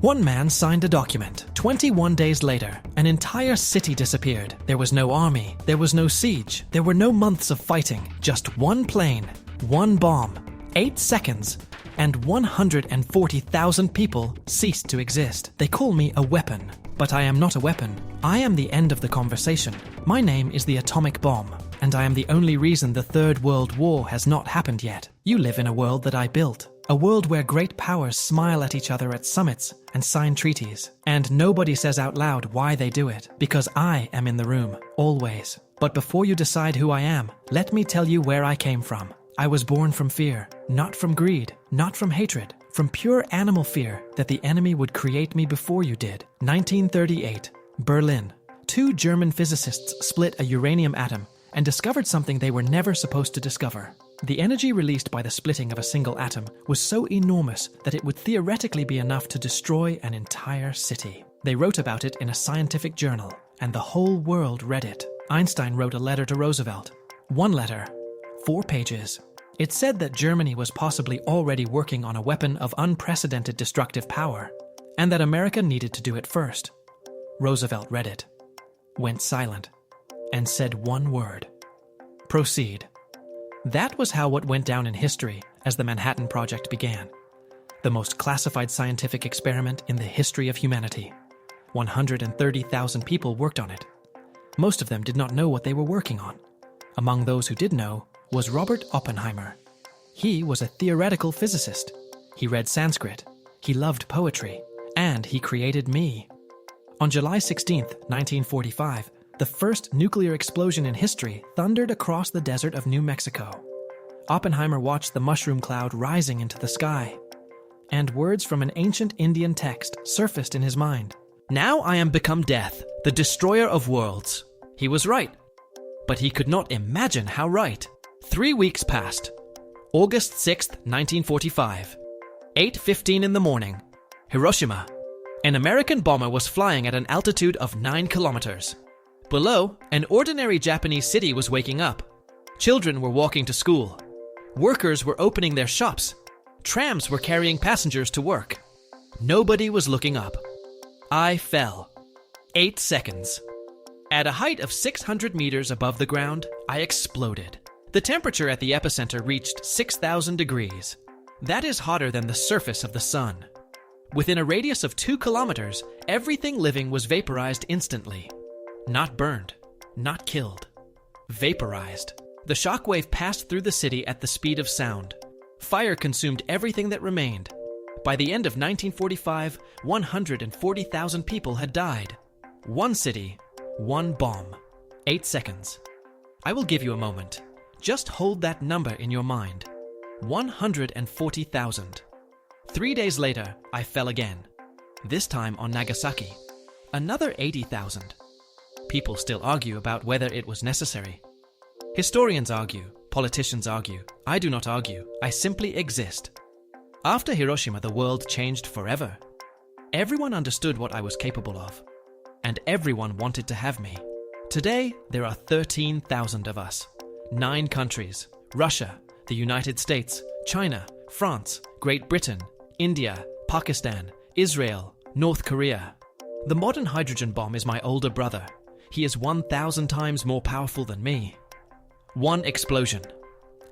One man signed a document. 21 days later, an entire city disappeared. There was no army, there was no siege, there were no months of fighting. Just one plane, one bomb, 8 seconds, and 140,000 people ceased to exist. They call me a weapon, but I am not a weapon. I am the end of the conversation. My name is the atomic bomb, and I am the only reason the Third World War has not happened yet. You live in a world that I built. A world where great powers smile at each other at summits and sign treaties. And nobody says out loud why they do it, because I am in the room, always. But before you decide who I am, let me tell you where I came from. I was born from fear, not from greed, not from hatred, from pure animal fear that the enemy would create me before you did. 1938, Berlin. 2 German physicists split a uranium atom and discovered something they were never supposed to discover. The energy released by the splitting of a single atom was so enormous that it would theoretically be enough to destroy an entire city. They wrote about it in a scientific journal, and the whole world read it. Einstein wrote a letter to Roosevelt. 1 letter, 4 pages. It said that Germany was possibly already working on a weapon of unprecedented destructive power, and that America needed to do it first. Roosevelt read it, went silent, and said 1 word: proceed. That was how what went down in history as the Manhattan Project began. The most classified scientific experiment in the history of humanity. 130,000 people worked on it. Most of them did not know what they were working on. Among those who did know was Robert Oppenheimer. He was a theoretical physicist. He read Sanskrit. He loved poetry. And he created me. On July 16th, 1945, the first nuclear explosion in history thundered across the desert of New Mexico. Oppenheimer watched the mushroom cloud rising into the sky, and words from an ancient Indian text surfaced in his mind. Now I am become death, the destroyer of worlds. He was right, but he could not imagine how right. 3 weeks passed. August 6th, 1945. 8:15 in the morning. Hiroshima. An American bomber was flying at an altitude of 9 kilometers. Below, an ordinary Japanese city was waking up. Children were walking to school. Workers were opening their shops. Trams were carrying passengers to work. Nobody was looking up. I fell. 8 seconds. At a height of 600 meters above the ground, I exploded. The temperature at the epicenter reached 6,000 degrees. That is hotter than the surface of the sun. Within a radius of 2 kilometers, everything living was vaporized instantly. Not burned, not killed. Vaporized. The shockwave passed through the city at the speed of sound. Fire consumed everything that remained. By the end of 1945, 140,000 people had died. 1 city, 1 bomb. 8 seconds. I will give you a moment. Just hold that number in your mind. 140,000. 3 days later, I fell again. This time on Nagasaki. Another 80,000. People still argue about whether it was necessary. Historians argue, politicians argue. I do not argue, I simply exist. After Hiroshima, the world changed forever. Everyone understood what I was capable of, and everyone wanted to have me. Today, there are 13,000 of us. 9 countries: Russia, the United States, China, France, Great Britain, India, Pakistan, Israel, North Korea. The modern hydrogen bomb is my older brother. He is 1,000 times more powerful than me. 1 explosion.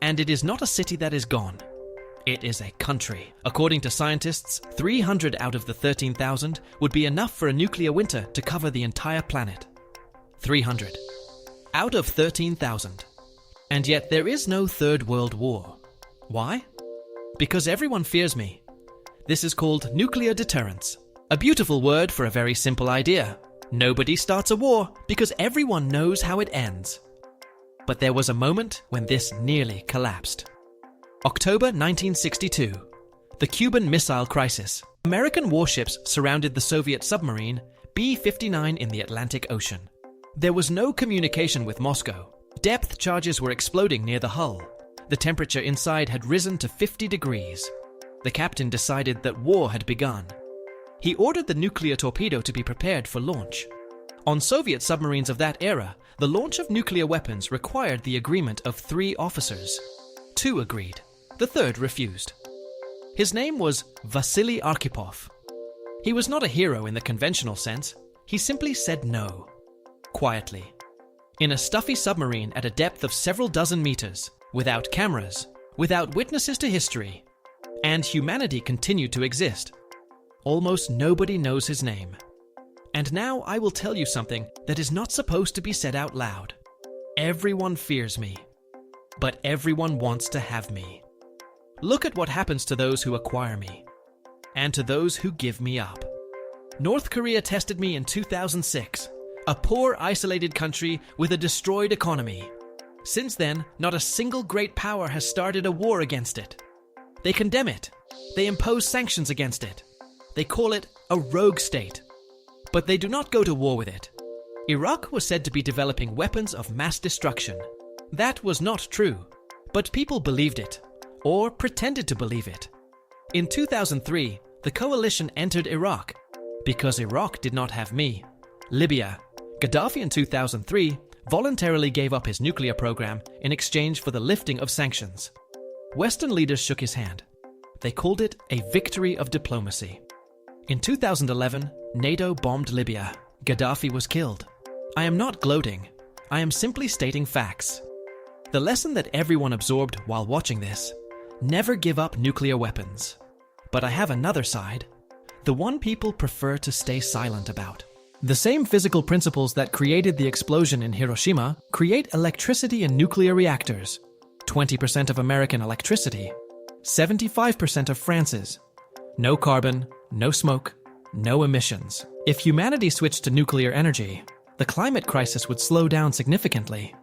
And it is not a city that is gone. It is a country. According to scientists, 300 out of the 13,000 would be enough for a nuclear winter to cover the entire planet. 300. Out of 13,000. And yet there is no Third World War. Why? Because everyone fears me. This is called nuclear deterrence. A beautiful word for a very simple idea. Nobody starts a war because everyone knows how it ends. But there was a moment when this nearly collapsed. October 1962. The Cuban Missile Crisis. American warships surrounded the Soviet submarine B-59 in the Atlantic Ocean. There was no communication with Moscow. Depth charges were exploding near the hull. The temperature inside had risen to 50 degrees. The captain decided that war had begun. He ordered the nuclear torpedo to be prepared for launch. On Soviet submarines of that era, the launch of nuclear weapons required the agreement of 3 officers. 2 agreed. The 3rd refused. His name was Vasily Arkhipov. He was not a hero in the conventional sense. He simply said no. Quietly. In a stuffy submarine at a depth of several dozen meters, without cameras, without witnesses to history, and humanity continued to exist. Almost nobody knows his name. And now I will tell you something that is not supposed to be said out loud. Everyone fears me, but everyone wants to have me. Look at what happens to those who acquire me, and to those who give me up. North Korea tested me in 2006, a poor, isolated country with a destroyed economy. Since then, not a single great power has started a war against it. They condemn it. They impose sanctions against it. They call it a rogue state. But they do not go to war with it. Iraq was said to be developing weapons of mass destruction. That was not true, but people believed it, or pretended to believe it. In 2003, the coalition entered Iraq because Iraq did not have me. Libya. Gaddafi in 2003 voluntarily gave up his nuclear program in exchange for the lifting of sanctions. Western leaders shook his hand. They called it a victory of diplomacy. In 2011, NATO bombed Libya. Gaddafi was killed. I am not gloating. I am simply stating facts. The lesson that everyone absorbed while watching this: never give up nuclear weapons. But I have another side, the one people prefer to stay silent about. The same physical principles that created the explosion in Hiroshima create electricity in nuclear reactors. 20% of American electricity, 75% of France's. No carbon, no smoke, no emissions. If humanity switched to nuclear energy, the climate crisis would slow down significantly.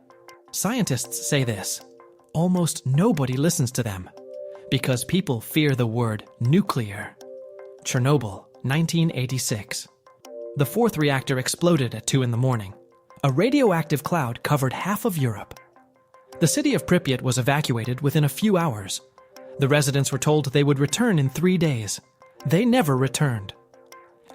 Scientists say this. Almost nobody listens to them because people fear the word nuclear. Chernobyl, 1986. The fourth reactor exploded at 2 a.m. A radioactive cloud covered half of Europe. The city of Pripyat was evacuated within a few hours. The residents were told they would return in 3 days. They never returned.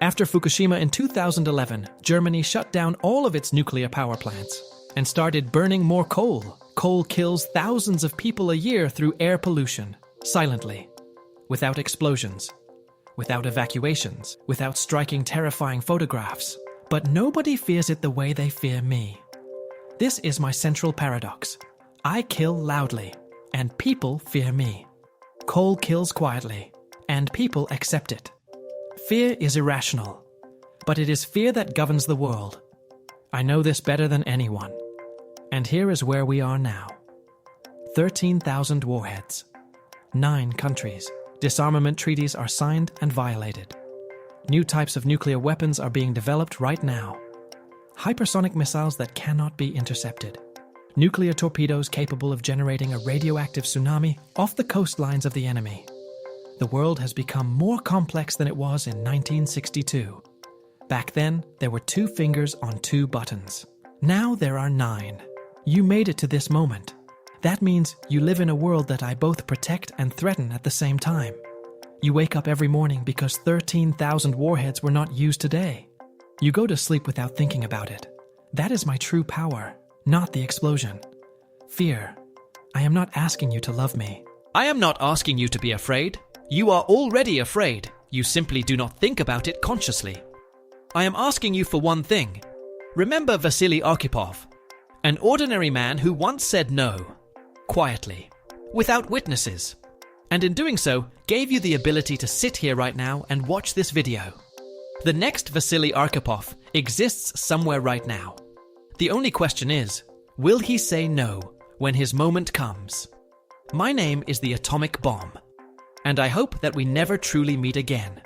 After Fukushima in 2011, Germany shut down all of its nuclear power plants and started burning more coal. Coal kills thousands of people a year through air pollution, silently, without explosions, without evacuations, without striking terrifying photographs. But nobody fears it the way they fear me. This is my central paradox. I kill loudly, and people fear me. Coal kills quietly, and people accept it. Fear is irrational, but it is fear that governs the world. I know this better than anyone. And here is where we are now. 13,000 warheads. 9 countries. Disarmament treaties are signed and violated. New types of nuclear weapons are being developed right now. Hypersonic missiles that cannot be intercepted. Nuclear torpedoes capable of generating a radioactive tsunami off the coastlines of the enemy. The world has become more complex than it was in 1962. Back then, there were 2 fingers on 2 buttons. Now there are 9. You made it to this moment. That means you live in a world that I both protect and threaten at the same time. You wake up every morning because 13,000 warheads were not used today. You go to sleep without thinking about it. That is my true power, not the explosion. Fear. I am not asking you to love me. I am not asking you to be afraid. You are already afraid. You simply do not think about it consciously. I am asking you for one thing. Remember Vasily Arkhipov, an ordinary man who once said no, quietly, without witnesses, and in doing so, gave you the ability to sit here right now and watch this video. The next Vasily Arkhipov exists somewhere right now. The only question is, will he say no when his moment comes? My name is the Atomic Bomb, and I hope that we never truly meet again.